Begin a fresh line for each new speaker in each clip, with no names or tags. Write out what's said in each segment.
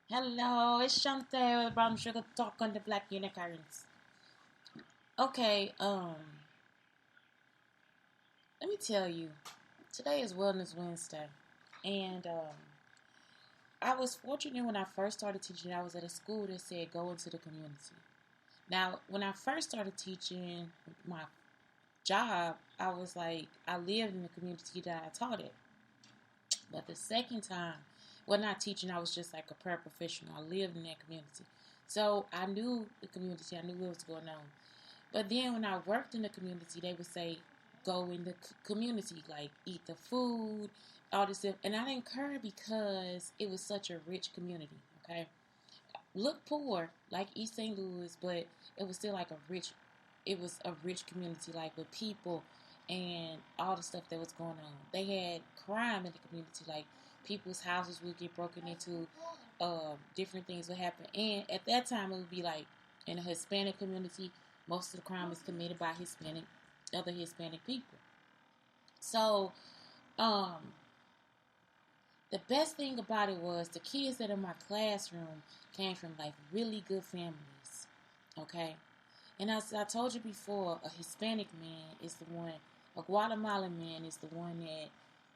Hello, it's Chantel with Brown Sugar Talk on the Black Unicorns. Okay, let me tell you, today is Wellness Wednesday, and I was fortunate when I first started teaching. I was at a school that said go into the community. Now, when I first started teaching my job, I was like, I lived in the community that I taught it. But the second time, well, not teaching, I was just like a paraprofessional. I lived in that community. So I knew the community, I knew what was going on. But then when I worked in the community, they would say, go in the community, like eat the food, all this stuff. And I didn't care because it was such a rich community, okay? Look poor, like East St. Louis, but it was still like it was a rich community, like with people and all the stuff that was going on. They had crime in the community, like people's houses would get broken into, different things would happen. And at that time, it would be like in the Hispanic community, most of the crime is committed by other Hispanic people. So, um, the best thing about it was the kids that in my classroom came from like really good families. Okay. And as I told you before, a Hispanic man is the one, a Guatemalan man is the one that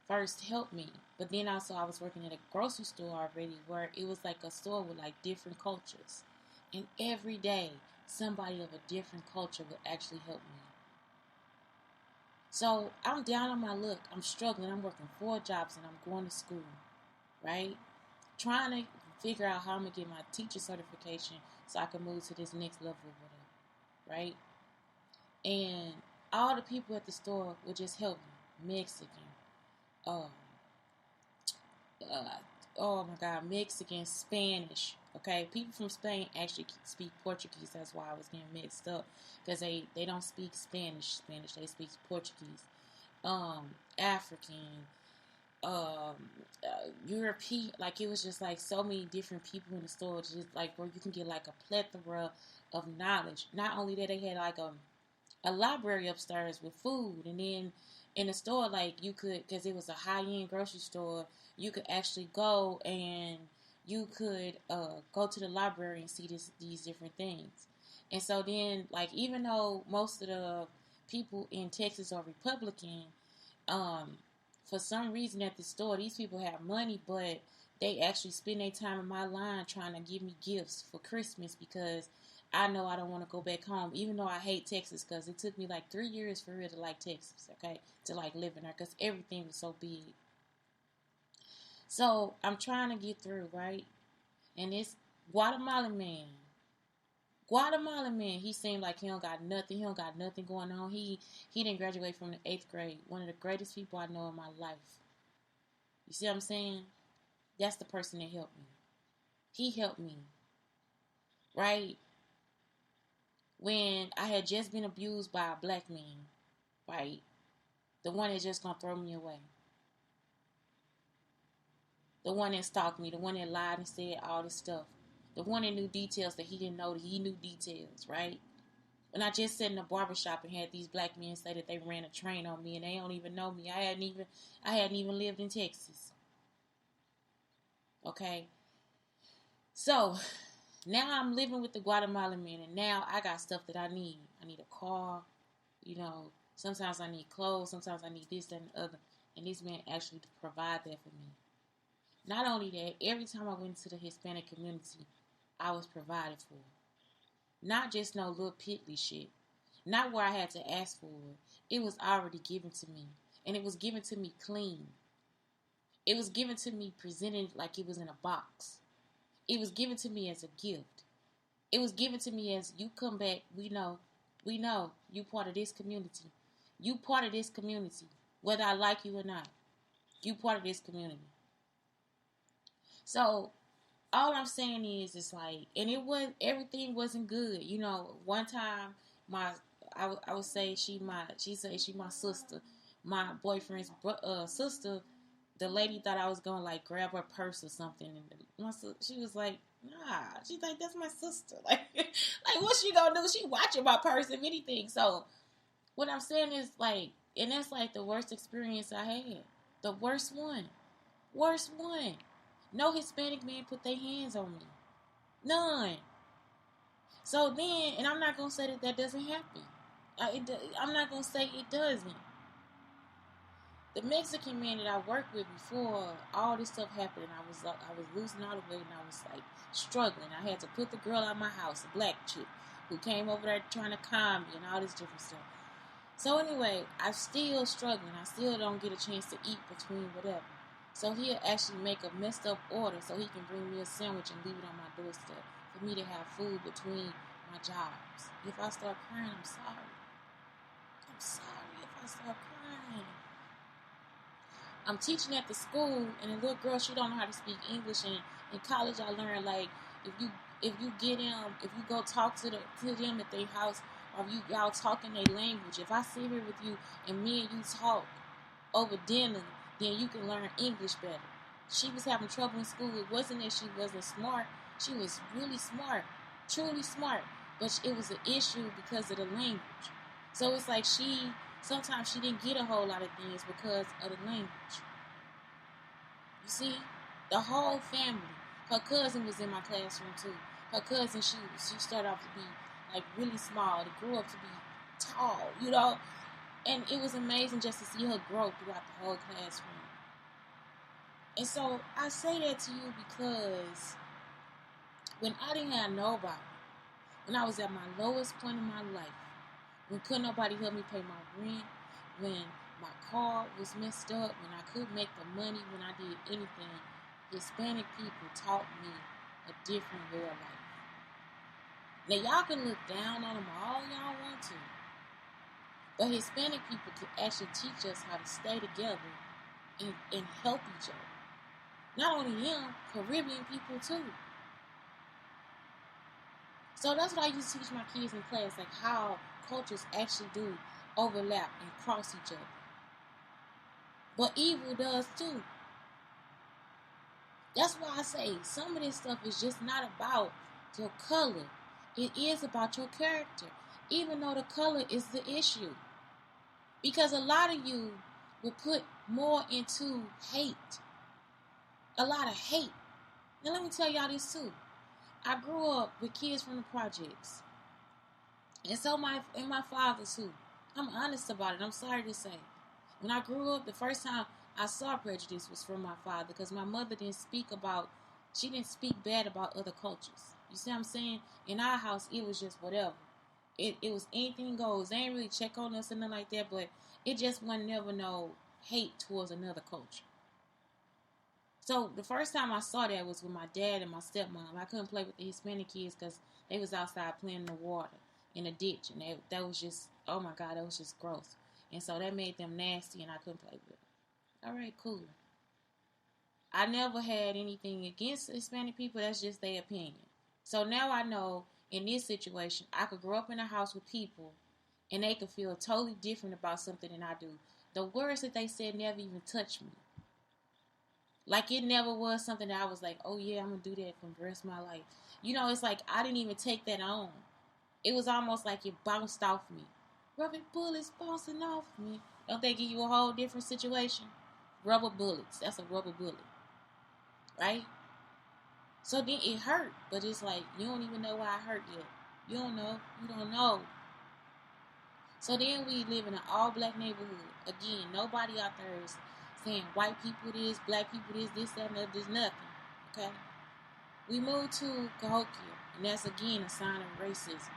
first helped me. But then also I was working at a grocery store already where it was like a store with like different cultures. And every day somebody of a different culture would actually help me. So I'm down on my luck. I'm struggling. I'm working 4 jobs and I'm going to school, right? Trying to figure out how I'm going to get my teacher certification so I can move to this next level or whatever, right? And all the people at the store would just help me. Mexican, uh, uh, oh my God, Mexican, Spanish. Okay, people from Spain actually speak Portuguese. That's why I was getting mixed up because they don't speak Spanish. They speak Portuguese. African, European. Like it was just like so many different people in the store. Just like where you can get like a plethora of knowledge. Not only that, they had like a library upstairs with food, and then in the store, like you could, because it was a high-end grocery store, you could actually go and you could go to the library and see these different things. And so then, like, even though most of the people in Texas are Republican, um, for some reason at the store, these people have money, but they actually spend their time in my line trying to give me gifts for Christmas because I know I don't want to go back home, even though I hate Texas because it took me like 3 years for real to like Texas, okay, to like live in there because everything was so big. So I'm trying to get through, right? And this Guatemalan man, Guatemalan man, he seemed like he don't got nothing. He don't got nothing going on. He didn't graduate from the 8th grade. One of the greatest people I know in my life. You see what I'm saying? That's the person that helped me. He helped me, right? When I had just been abused by a black man, right? The one that's just gonna throw me away. The one that stalked me. The one that lied and said all this stuff. The one that knew details that he didn't know that he knew details, right? When I just sat in a barbershop and had these black men say that they ran a train on me and they don't even know me. I hadn't even lived in Texas. Okay? So now I'm living with the Guatemalan man and now I got stuff that I need. I need a car, you know, sometimes I need clothes, sometimes I need this, that, and the other. And this man actually provide that for me. Not only that, every time I went to the Hispanic community, I was provided for. Not just no little piddly shit. Not where I had to ask for it. It was already given to me. And it was given to me clean. It was given to me presented like it was in a box. It was given to me as a gift. It was given to me as you come back, we know you part of this community. You part of this community. Whether I like you or not. You part of this community. So all I'm saying is, it's like, and it was everything wasn't good. You know, one time my I would say she said she my sister, my boyfriend's sister. The lady thought I was gonna like grab her purse or something, and she was like, "Nah." She's like, "That's my sister." Like what she gonna do? She watching my purse if anything. So what I'm saying is like, and that's like the worst experience I had. The worst one. No Hispanic man put their hands on me. None. So then, and I'm not going to say that that doesn't happen. I'm not going to say it doesn't. The Mexican man that I worked with before all this stuff happened, I was losing all the weight, and I was like struggling. I had to put the girl out of my house, a black chick, who came over there trying to calm me and all this different stuff. So anyway, I'm still struggling. I still don't get a chance to eat between whatever. So he'll actually make a messed up order so he can bring me a sandwich and leave it on my doorstep for me to have food between my jobs. If I start crying, I'm sorry. I'm sorry if I start crying. I'm teaching at the school, and the little girl, she don't know how to speak English. And in college, I learned like if you get them, if you go talk to them at their house, or if y'all talk in their language. If I sit here with you and me and you talk over dinner, then you can learn English better. She was having trouble in school. It wasn't that she wasn't smart. She was really smart, truly smart. But it was an issue because of the language. So it's like sometimes she didn't get a whole lot of things because of the language. You see, the whole family. Her cousin was in my classroom too. Her cousin, she started off to be like really small, to grow up to be tall, And it was amazing just to see her grow throughout the whole classroom. And so I say that to you because when I didn't have nobody, when I was at my lowest point in my life, when couldn't nobody help me pay my rent, when my car was messed up, when I couldn't make the money, when I did anything, Hispanic people taught me a different way of life. Now y'all can look down on them all y'all want to, but Hispanic people can actually teach us how to stay together and help each other. Not only them, Caribbean people too. So that's what I used to teach my kids in class, like how cultures actually do overlap and cross each other. But evil does too. That's why I say some of this stuff is just not about your color. It is about your character, even though the color is the issue. Because a lot of you will put more into hate. A lot of hate. Now let me tell y'all this too. I grew up with kids from the projects. And so my father too. I'm honest about it. I'm sorry to say. When I grew up, the first time I saw prejudice was from my father, because my mother didn't speak bad about other cultures. You see what I'm saying? In our house, it was just whatever. It was anything goes. They ain't really check on us or nothing like that, but it just wasn't never no hate towards another culture. So the first time I saw that was with my dad and my stepmom. I couldn't play with the Hispanic kids because they was outside playing in the water in a ditch, and that was just, oh my God, that was just gross. And so that made them nasty, and I couldn't play with them. All right, cool. I never had anything against Hispanic people. That's just their opinion. So now I know in this situation, I could grow up in a house with people and they could feel totally different about something than I do. The words that they said never even touched me. Like it never was something that I was like, oh yeah, I'm going to do that for the rest of my life. It's like I didn't even take that on. It was almost like it bounced off me. Rubber bullets bouncing off me. Don't they give you a whole different situation? Rubber bullets. That's a rubber bullet. Right? So then it hurt. But it's like, you don't even know why it hurt yet. You don't know. You don't know. So then we live in an all-black neighborhood. Again, nobody out there is saying white people this, black people this, that, and that. There's nothing. Okay? We moved to Cahokia. And that's, again, a sign of racism.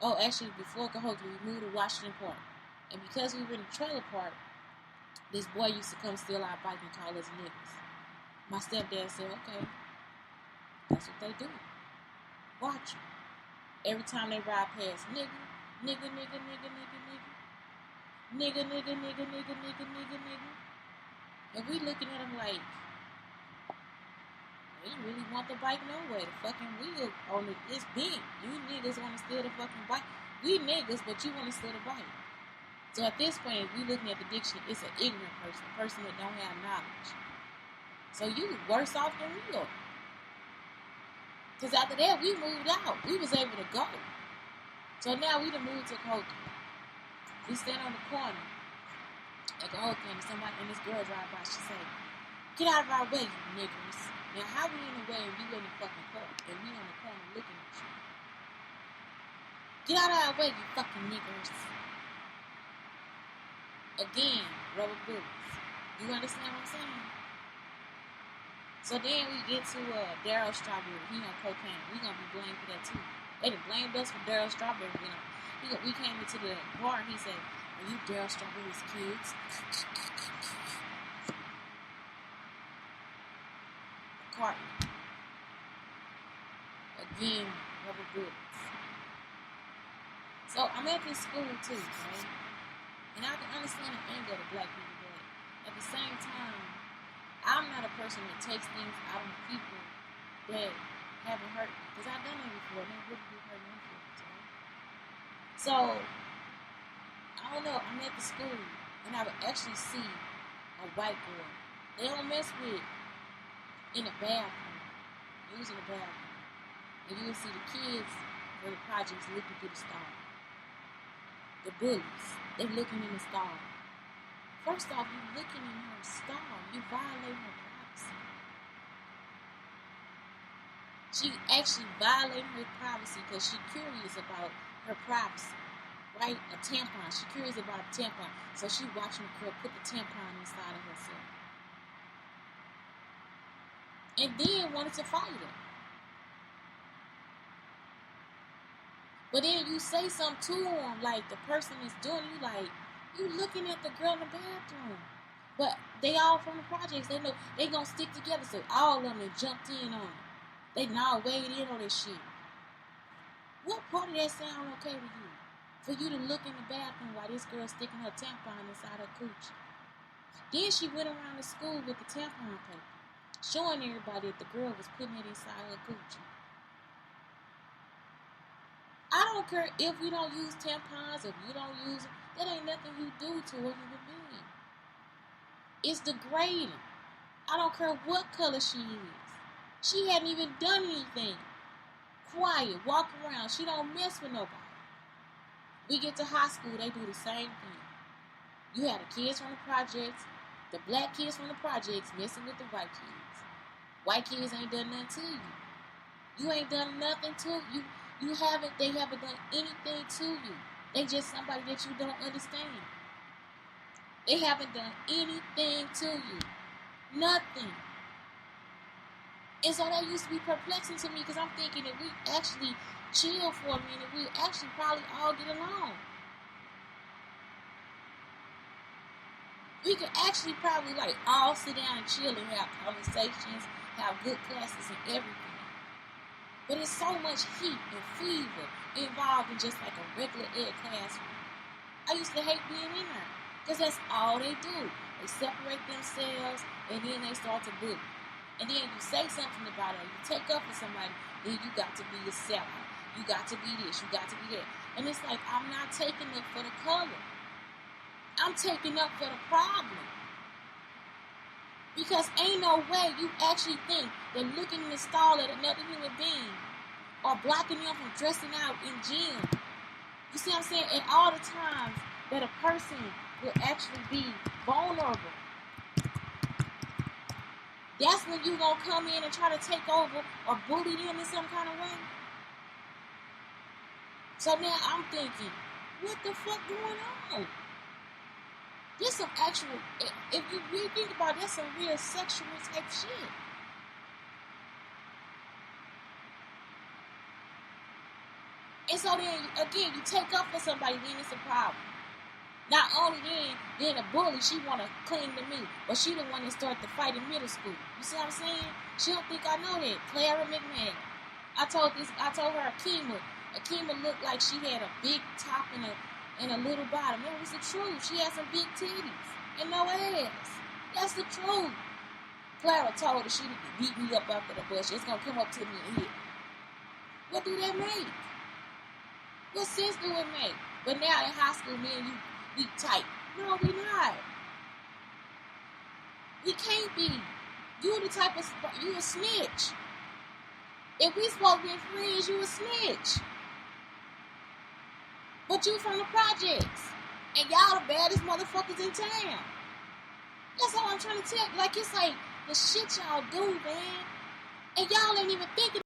Oh, actually, before Cahokia, we moved to Washington Park. And because we were in a trailer park, this boy used to come steal our bike and call us niggas. My stepdad said, okay, that's what they do. Watch them. Every time they ride past, nigga, nigga, nigga, nigga, nigga, nigga. Nigga, nigga, nigga, nigga, nigga, nigga, nigga. And we looking at them like, they really want the bike no way. The fucking wheel on it is bent. You niggas want to steal the fucking bike. We niggas, but you want to steal the bike. So at this point, if we looking at the dictionary, it's an ignorant person, a person that don't have knowledge. So you worse off than we are. Because after that, we moved out. We was able to go. So now we done moved to Cahokia. We stand on the corner at Cahokia, and this girl drive by. She say, Get out of our way, you niggers. Now, how we in the way and you in the fucking court and we on the corner looking at you? Get out of our way, you fucking niggers. Again, rubber bullets. You understand what I'm saying? So then we get to Darryl Strawberry. He on cocaine. We gonna be blamed for that too. They done blamed us for Darryl Strawberry. We came into the bar and he said, "Are you Darryl Strawberry's kids?" McCartney. Again, rubber bullets. So I'm at this school too, right? And I can understand the anger of the black people, but at the same time, I'm not a person that takes things out on people that haven't hurt me. Because I've done that before, and they really do hurt my feelings, right? So, I don't know, I'm at the school, and I would actually see a white girl they don't mess with in the bathroom, using the bathroom. And you will see the kids or the projects looking through the stall. The bullies, they looking in the stall. First off, you looking in her stall. You violating her privacy. She actually violating her privacy because she's curious about her privacy. Right? A tampon. She's curious about a tampon. So she watching the girl put the tampon inside of herself. And then wanted to fight her. But then you say something to them, like the person is doing, you like, you looking at the girl in the bathroom. But they all from the projects. They know they gonna stick together. So all of them, they jumped in on it. They now weighed in on this shit. What part of that sound okay to you? For you to look in the bathroom while this girl sticking her tampon inside her coochie. Then she went around the school with the tampon paper, showing everybody that the girl was putting it inside her coochie. I don't care if you don't use tampons, if you don't use it. That ain't nothing you do to a human being. It's degrading. I don't care what color she is. She hadn't even done anything. Quiet, walk around. She don't mess with nobody. We get to high school, they do the same thing. You have the kids from the projects, the black kids from the projects messing with the white kids. White kids ain't done nothing to you. You ain't done nothing to you. They haven't done anything to you. They just somebody that you don't understand. They haven't done anything to you. Nothing. And so that used to be perplexing to me because I'm thinking that we actually chill for a minute, we actually probably all get along. We could actually probably like all sit down and chill and have conversations, have good classes and everything. But it's so much heat and fever involved in just like a regular ed classroom. I used to hate being in there because that's all they do. They separate themselves and then they start to bully. And then you say something about it, you take up for somebody, then you got to be a sellout. You got to be this, you got to be that. And it's like, I'm not taking up for the color. I'm taking up for the problem. Because ain't no way you actually think that looking in the stall at another human being or blocking them from dressing out in gym. You see what I'm saying? At all the times that a person will actually be vulnerable. That's when you gonna come in and try to take over or bully them in some kind of way. So now I'm thinking, what the fuck going on? There's some actual, if you really think about it, that's some real sexual type shit. And so then, again, you take up for somebody, then it's a problem. Not only then a bully, she want to cling to me. But she the one that started the fight in middle school. You see what I'm saying? She don't think I know that. Clara McMahon. I told her Akima looked like she had a big top and a little bottom. That was the truth. She had some big titties and no ass. That's the truth. Clara told her she beat me up after the bush. It's gonna come up to me and hit. What do that make? What sense do it make? But now in high school, me and you, we tight. No, we not. We can't be. You the type of, you a snitch. If we supposed to be friends, you a snitch. But you from the projects. And y'all the baddest motherfuckers in town. That's all I'm trying to tell you. Like, it's like, the shit y'all do, man. And y'all ain't even thinking